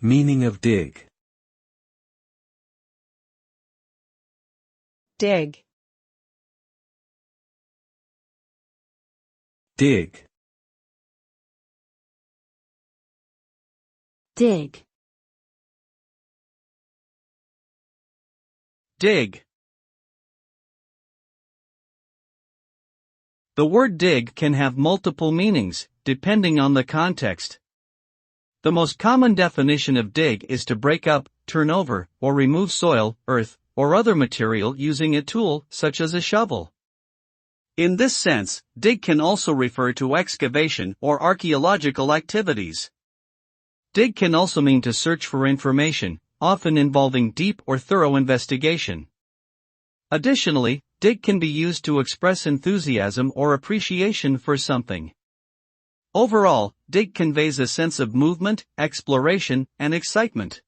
Meaning of dig. Dig. Dig. Dig. Dig. The word dig can have multiple meanings, depending on the context. The most common definition of dig is to break up, turn over, or remove soil, earth, or other material using a tool, such as a shovel. In this sense, dig can also refer to excavation or archaeological activities. Dig can also mean to search for information, often involving deep or thorough investigation. Additionally, dig can be used to express enthusiasm or appreciation for something. Overall, dig conveys a sense of movement, exploration, and excitement.